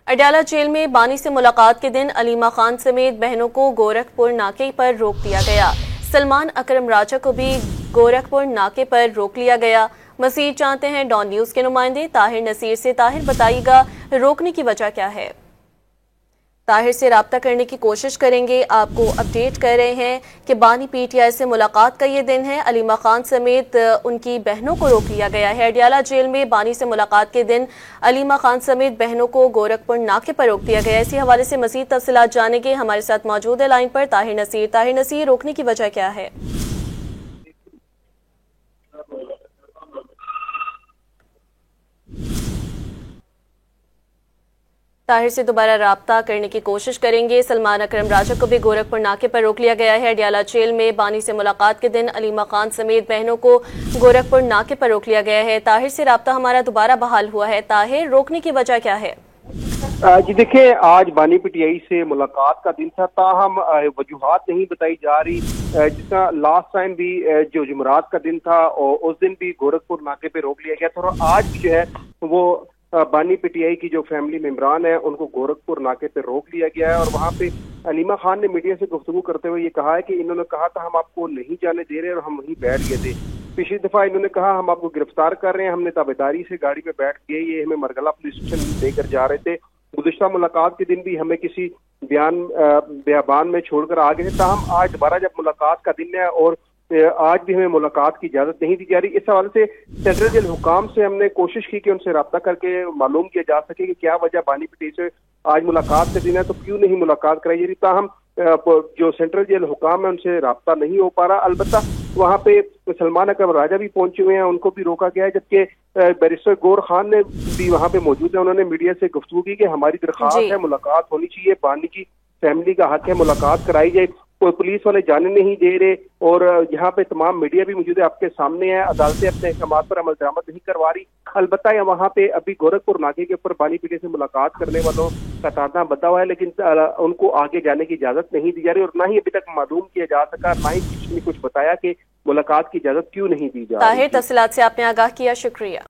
Adiala jail में बानी से मुलाकात के दिन अलीमा खान समेत बहनों को गोरखपुर नाके पर रोक दिया गया। सलमान अकरम राजा को भी गोरखपुर नाके पर रोक लिया गया। मज़ीद जानते हैं डॉन न्यूज़ के नुमाइंदे ताहिर नसीर से। ताहिर, बताइएगा रोकने की वजह क्या है? ताहिर से राब्ता करने की कोशिश करेंगे। आपको अपडेट कर रहे हैं कि बानी पीटीआई से मुलाकात का ये दिन है। अलीमा खान समेत उनकी बहनों को रोक लिया गया है। अडयाला जेल में बानी से मुलाकात के दिन अलीमा खान समेत बहनों को गोरखपुर नाके पर रोक दिया गया है। इसी हवाले से मज़ीद तफसीलात जानेंगे। हमारे साथ मौजूद है लाइन पर ताहिर नसीर। ताहिर नसीर, रोकने की वजह क्या है? ताहिर से दोबारा राब्ता करने की कोशिश करेंगे। सलमान अकरम राजा को भी गोरखपुर नाके पर रोक लिया गया है। अडयाला जेल में बानी से मुलाकात के दिन अलीमा खान समेत बहनों को गोरखपुर नाके पर रोक लिया गया है। ताहिर से राब्ता हमारा दोबारा बहाल हुआ है। ताहिर, रोकने की वजह क्या है? जी देखिए, आज बानी पीटीआई से मुलाकात का दिन था, ताहम वजूहात नहीं बताई जा रही। जिसका लास्ट टाइम भी जो जुमरात का दिन था और उस दिन भी गोरखपुर नाके पे रोक लिया गया था, और आज भी जो है वो बानी पीटीआई की जो फैमिली मेंबरान है उनको गोरखपुर नाके पे रोक लिया गया है। और वहाँ पे अलीमा खान ने मीडिया से गुफ्तगू करते हुए ये कहा है कि इन्होंने कहा था हम आपको नहीं जाने दे रहे और हम वहीं बैठ गए थे। पिछली दफा इन्होंने कहा हम आपको गिरफ्तार कर रहे हैं, हमने ताबेदारी से गाड़ी पे बैठ के ये हमें मरगला पुलिस स्टेशन लेकर जा रहे थे। गुज़िश्ता मुलाकात के दिन भी हमें किसी बयान में छोड़कर आ गए थे। ताहम आज दोबारा जब मुलाकात का दिन है और आज भी हमें मुलाकात की इजाजत नहीं दी जा रही। इस हवाले से सेंट्रल जेल हुकाम से हमने कोशिश की कि उनसे रब्ता करके मालूम किया जा सके कि क्या वजह बानी पीटीआई से आज मुलाकात का दिन है तो क्यों नहीं मुलाकात कराई जा रही। ताहम जो सेंट्रल जेल हुकाम है उनसे रब्ता नहीं हो पा रहा। अलबत्ता वहाँ पे सलमान अकरम राजा भी पहुंचे हुए हैं, उनको भी रोका गया है, जबकि बैरिस्टर गौर खान ने भी वहाँ पे मौजूद है। उन्होंने मीडिया से गुफ्तगू की कि हमारी दरख्वास्त है, मुलाकात होनी चाहिए, बानी की फैमिली का हक है, मुलाकात कराई जाए। कोई पुलिस वाले जाने नहीं दे रहे और यहाँ पे तमाम मीडिया भी मौजूद है, आपके सामने है। अदालतें अपने अहकामात पर अमल दरामद नहीं करवा रही। अलबत्ता वहाँ पे अभी गोरखपुर नाके के ऊपर बानी पीटीआई से मुलाकात करने वालों का तांता बंधा हुआ है, लेकिन उनको आगे जाने की इजाजत नहीं दी जा रही और ना ही अभी तक मालूम किया जा सका, ना ही किसी ने कुछ बताया कि मुलाकात की इजाजत क्यों नहीं दी जा रही। ताहिर, तफसीलात से आपने आगाह किया, शुक्रिया।